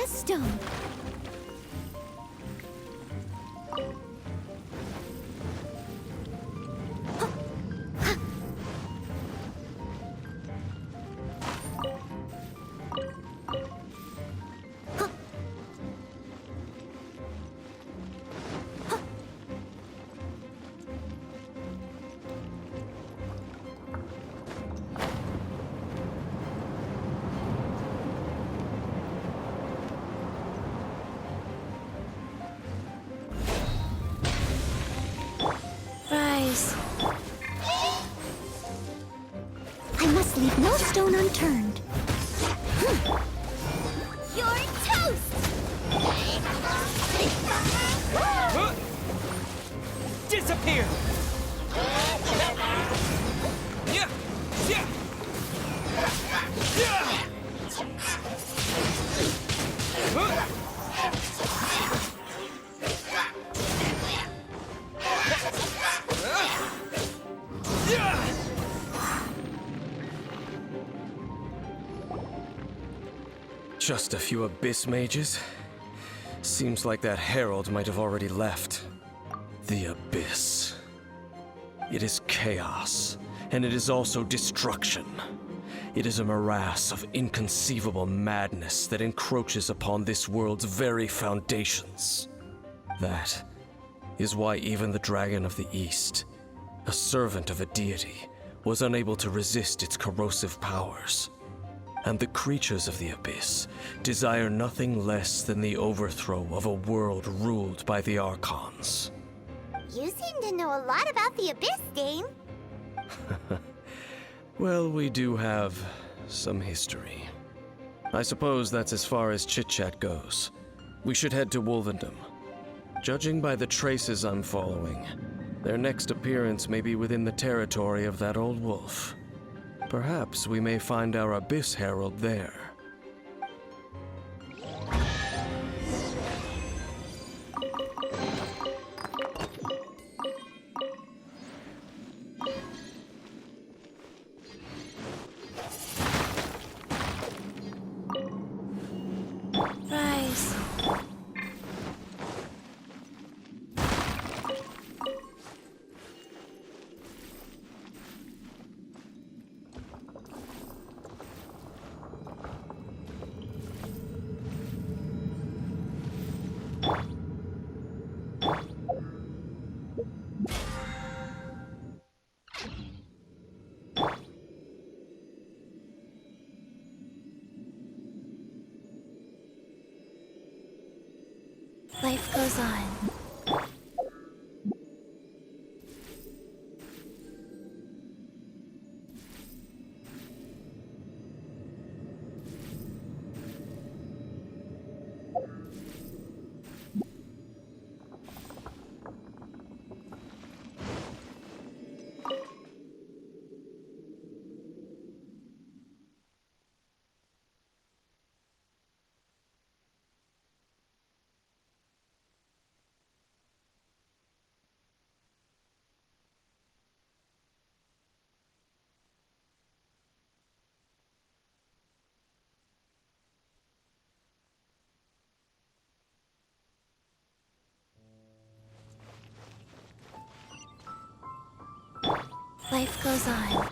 a stone. Rise. I must leave no stone unturned. You're toast! Disappear! Yeah! Yeah! Yeah! Just a few abyss mages? Seems like that herald might have already left. The abyss. It is chaos, and it is also destruction. It is a morass of inconceivable madness that encroaches upon this world's very foundations. That is why even the Dragon of the East, a servant of a deity, was unable to resist its corrosive powers. And the creatures of the Abyss desire nothing less than the overthrow of a world ruled by the Archons. You seem to know a lot about the Abyss, Dame. Well, we do have some history. I suppose that's as far as chit-chat goes. We should head to Wolvendom. Judging by the traces I'm following, their next appearance may be within the territory of that old wolf. Perhaps we may find our Abyss Herald there. Rise. Life goes on. Life goes on.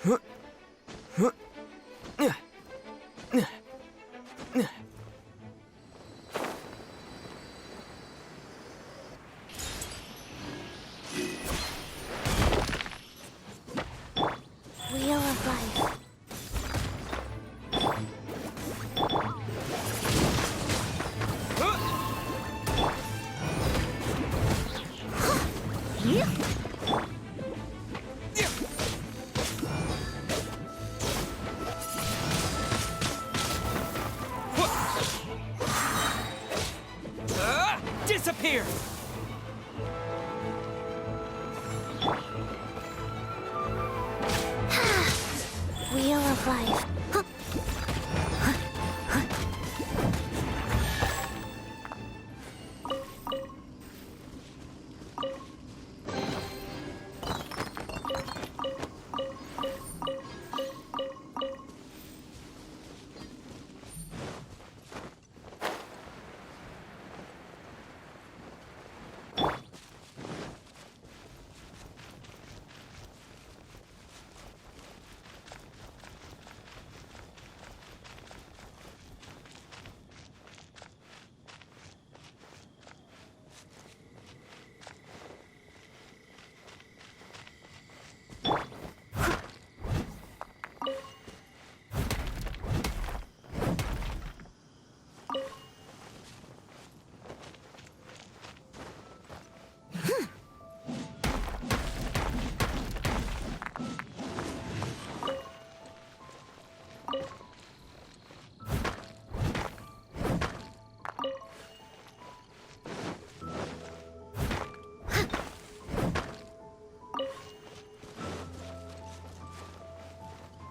Wheel of Life. Disappear! Wheel of Life.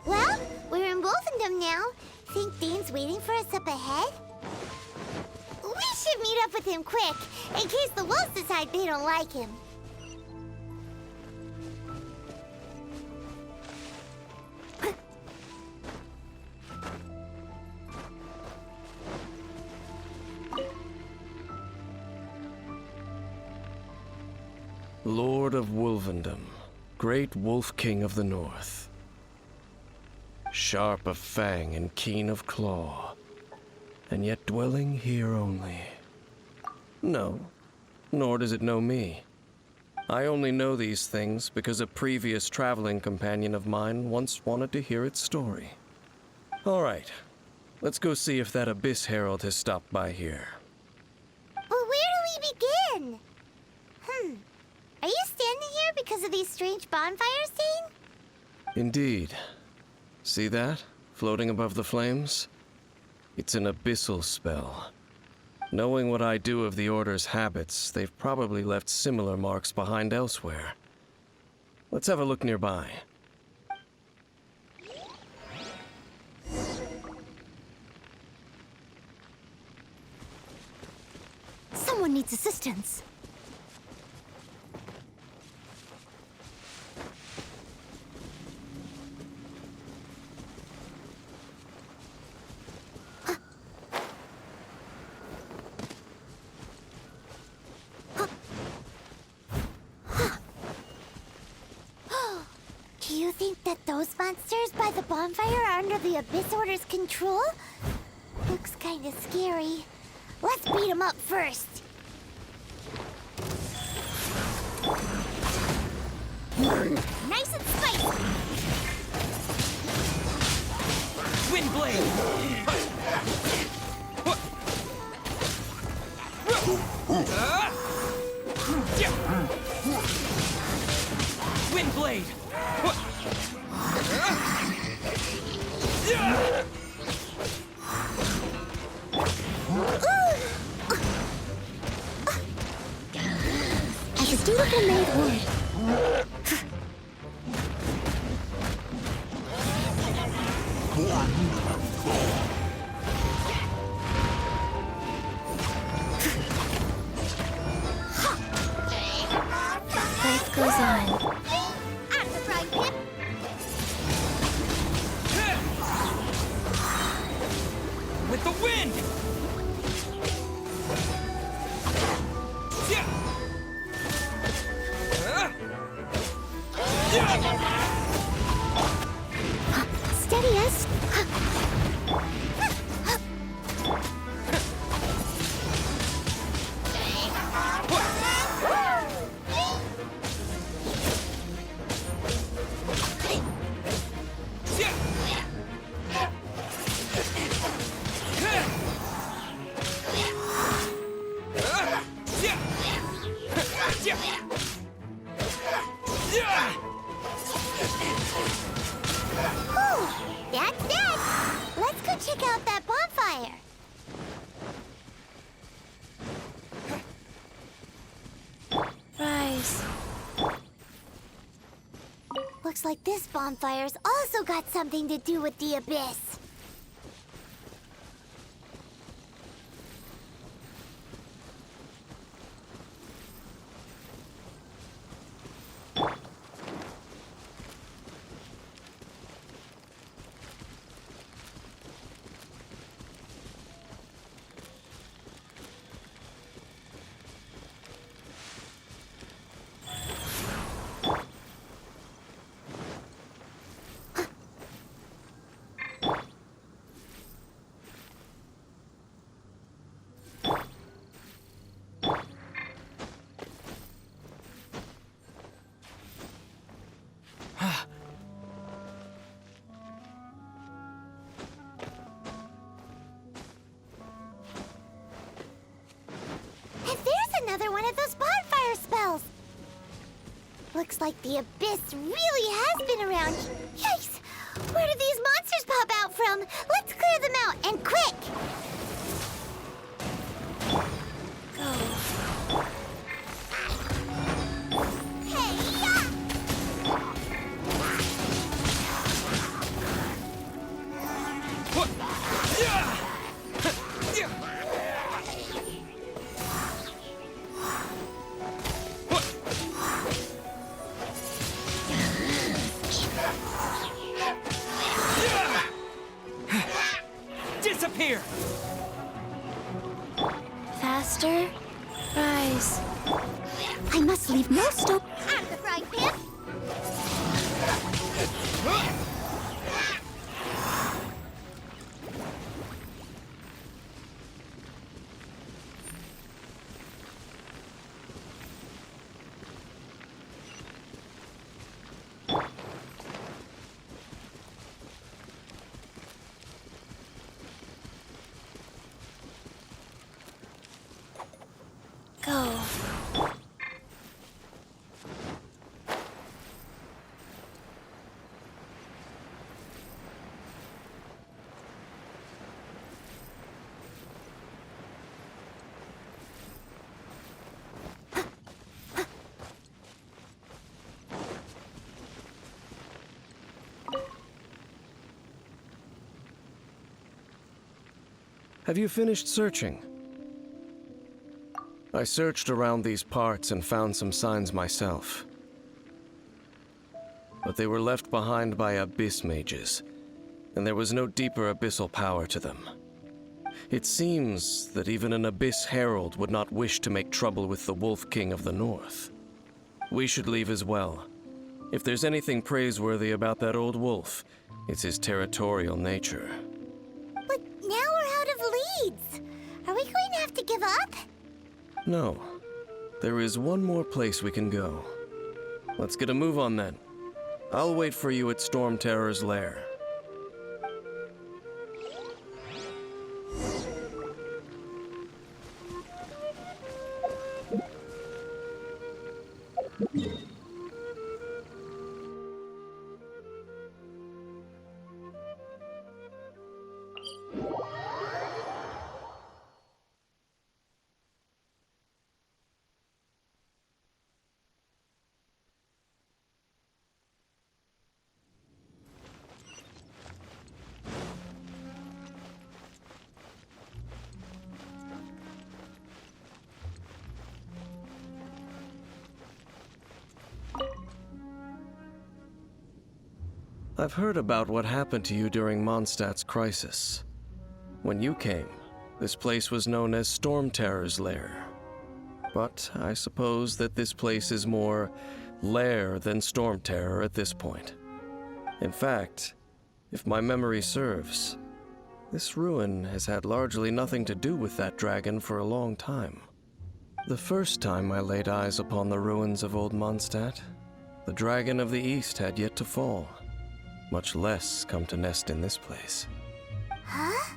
Well, we're in Wolfendom now. Think Dane's waiting for us up ahead? We should meet up with him quick, in case the wolves decide they don't like him. Lord of Wolvendom, great Wolf King of the North. Sharp of fang and keen of claw, and yet dwelling here only. No, nor does it know me. I only know these things because a previous traveling companion of mine once wanted to hear its story. All right, let's go see if that Abyss Herald has stopped by here. But where do we begin? Are you standing here because of these strange bonfires, Dane? Indeed. See that, floating above the flames? It's an abyssal spell. Knowing what I do of the Order's habits, they've probably left similar marks behind elsewhere. Let's have a look nearby. Someone needs assistance. Do you think that those monsters by the bonfire are under the Abyss Order's control? Looks kinda scary. Let's beat them up first. Nice and spicy! Windblade! Windblade! I could do what I made wood. Life goes on. I'm the bride pip. With the wind! check out that bonfire. Rise. Looks like this bonfire's also got something to do with the abyss. And there's another one of those bonfire spells. Looks like the abyss really has been around. Yikes! Where did these monsters pop out from? Let's clear them out, and quick! Go. Hey-ya! What? Yeah! Yeah! What? Disappear! Faster. Rise. I must leave no stone out of the frying pan. Go. Have you finished searching? I searched around these parts and found some signs myself. But they were left behind by abyss mages, and there was no deeper abyssal power to them. It seems that even an abyss herald would not wish to make trouble with the Wolf King of the North. We should leave as well. If there's anything praiseworthy about that old wolf, it's his territorial nature. But now we're out of leads. Are we going to have to give up? No. There is one more place we can go. Let's get a move on then. I'll wait for you at Storm Terror's lair. I've heard about what happened to you during Mondstadt's crisis. When you came, this place was known as Storm Terror's lair. But I suppose that this place is more lair than Storm Terror at this point. In fact, if my memory serves, this ruin has had largely nothing to do with that dragon for a long time. The first time I laid eyes upon the ruins of old Mondstadt, the dragon of the East had yet to fall, much less come to nest in this place. Huh?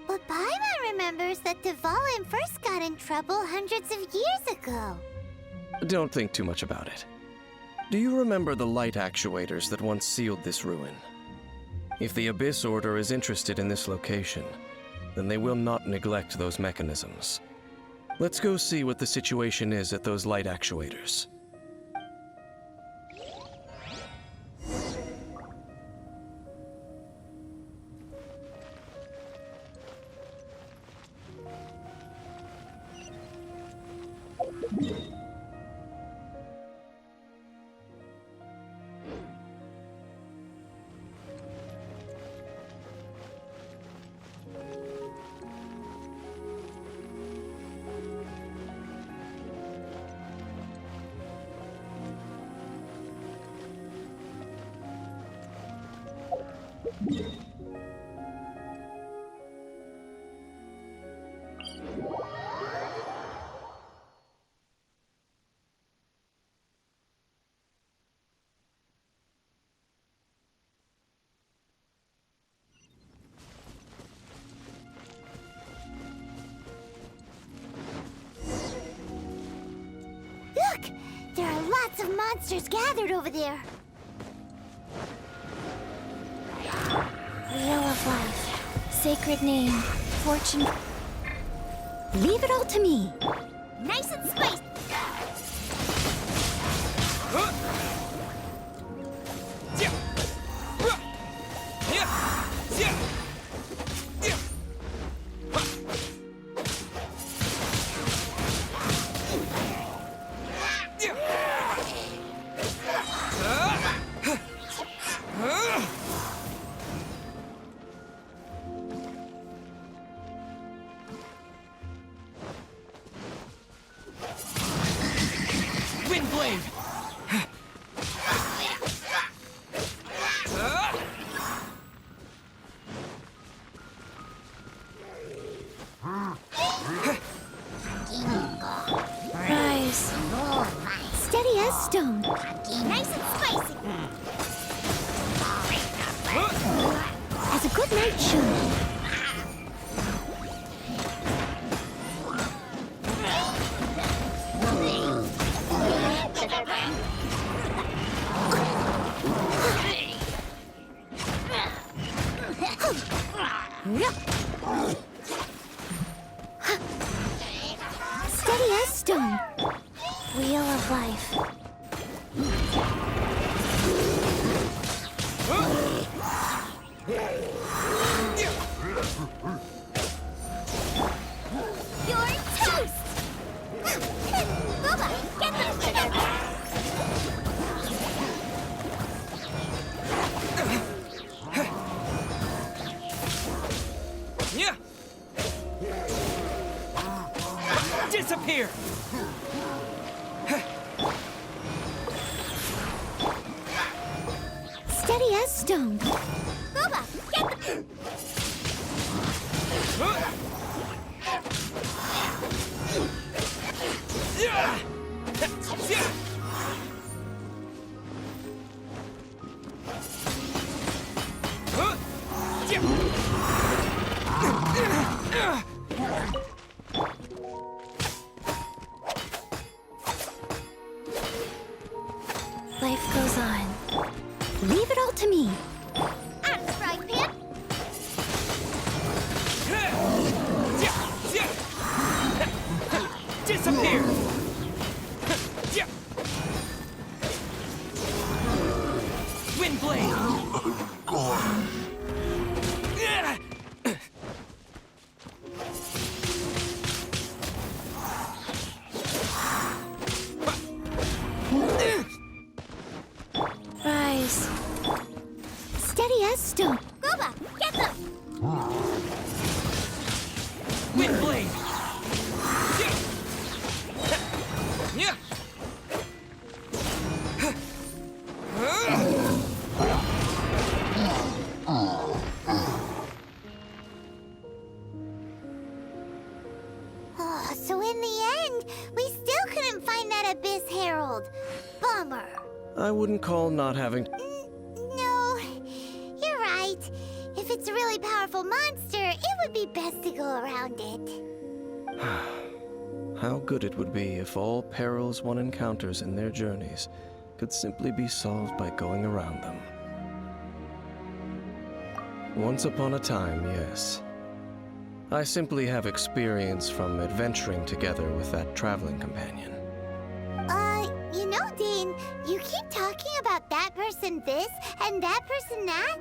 But Paimon remembers that Dvalin first got in trouble hundreds of years ago. Don't think too much about it. Do you remember the light actuators that once sealed this ruin? If the Abyss Order is interested in this location, then they will not neglect those mechanisms. Let's go see what the situation is at those light actuators. Look! There are lots of monsters gathered over there. Wheel of Life. Sacred name. Fortune. Leave it all to me. Nice and spicy. Windblade! Rise. Steady as stone. Nice and spicy. As a good night should. Steady as stone. Wheel of Life. You're toast! Bubba, get them! Yeah! Disappear! Steady as stone. Bubba, get them! Life goes on. Leave it all to me. Out of the frying pan. Disappear! Windblade! Rise. Steady as stone. Bubba, get them! Windblade! Yeah! Oh, so in the end, we still couldn't find that Abyss Herald. Bummer. I wouldn't call not having... No, you're right. If it's a really powerful monster, it would be best to go around it. How good it would be if all perils one encounters in their journeys could simply be solved by going around them. Once upon a time, yes. I simply have experience from adventuring together with that traveling companion. You know, Dane, you keep talking about that person this and that person that.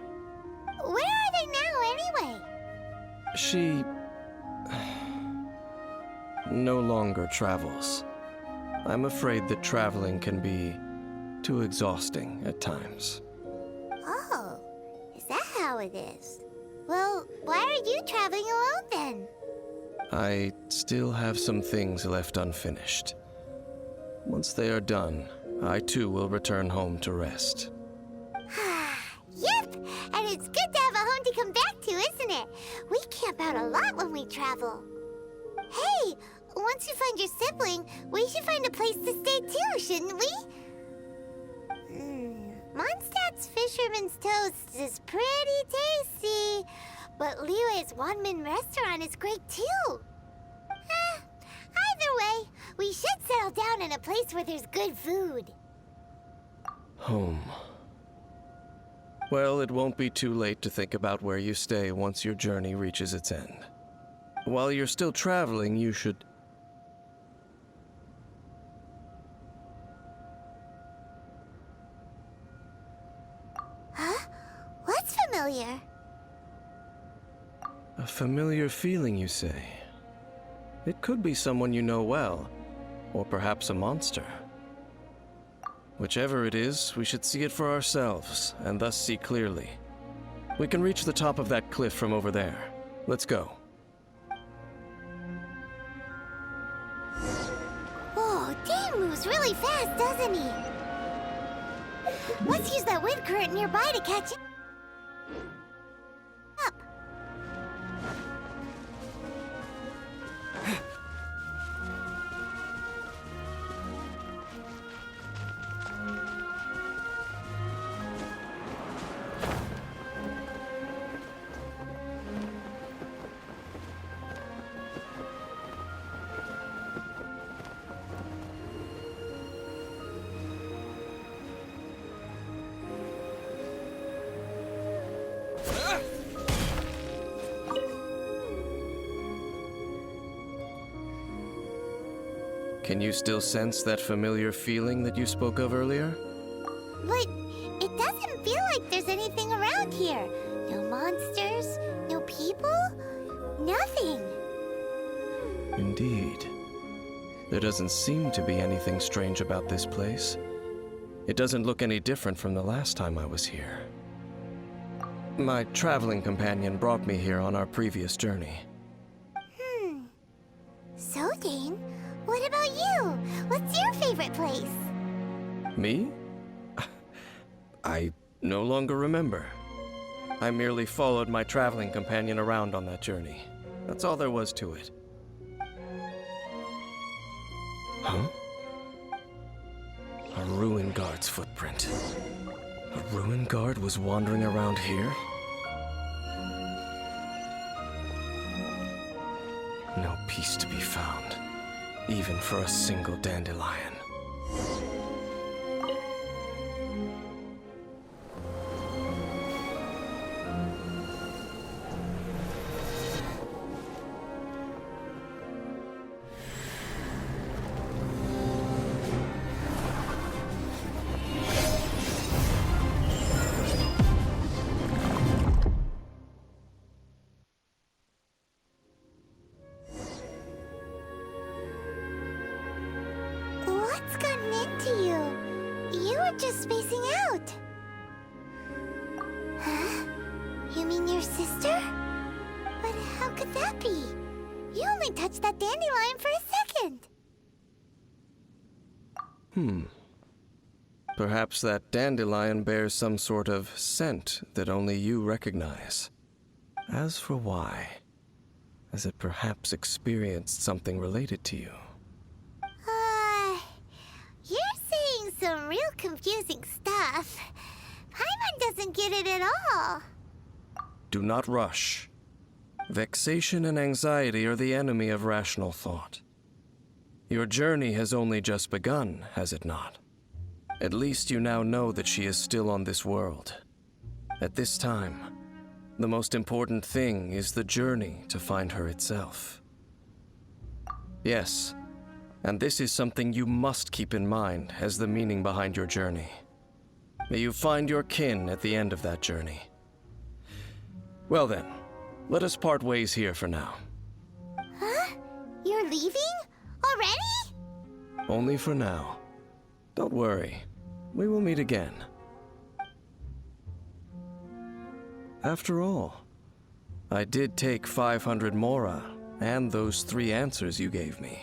Where are they now, anyway? She no longer travels. I'm afraid that traveling can be too exhausting at times. Oh, is that how it is? Well, why are you traveling alone then? I still have some things left unfinished. Once they are done, I too will return home to rest. Yep, and it's good to have a home to come back to, isn't it? We camp out a lot when we travel. Hey, once you find your sibling, we should find a place to stay too, shouldn't we? Mondstadt's Fisherman's Toast is pretty tasty, but Liyue's Wanmin restaurant is great too. Either way, we should settle down in a place where there's good food. Home. Well, it won't be too late to think about where you stay once your journey reaches its end. While you're still traveling, you should... Huh? What's familiar? A familiar feeling, you say? It could be someone you know well, or perhaps a monster. Whichever it is, we should see it for ourselves, and thus see clearly. We can reach the top of that cliff from over there. Let's go. Whoa, Dane moves really fast, doesn't he? Let's use that wind current nearby to catch up. Can you still sense that familiar feeling that you spoke of earlier? But it doesn't feel like there's anything around here. No monsters, no people, nothing. Indeed. There doesn't seem to be anything strange about this place. It doesn't look any different from the last time I was here. My traveling companion brought me here on our previous journey. So, Dane, what about you? What's your favorite place? Me? I no longer remember. I merely followed my traveling companion around on that journey. That's all there was to it. Huh? A ruin guard's footprint. A ruin guard was wandering around here? No peace to be found, even for a single dandelion. What's gotten into you? You were just spacing out. Huh? You mean your sister? But how could that be? You only touched that dandelion for a second. Perhaps that dandelion bears some sort of scent that only you recognize. As for why, has it perhaps experienced something related to you? You're saying some real confusing stuff. Paimon doesn't get it at all. Do not rush. Vexation and anxiety are the enemy of rational thought. Your journey has only just begun, has it not? At least you now know that she is still on this world. At this time, The most important thing is the journey to find her itself. Yes, and this is something you must keep in mind as the meaning behind your journey. May you find your kin at the end of that journey. Well then, let us part ways here for now. Huh? You're leaving? Already? Only for now. Don't worry, we will meet again. After all, I did take 500 Mora and those 3 answers you gave me.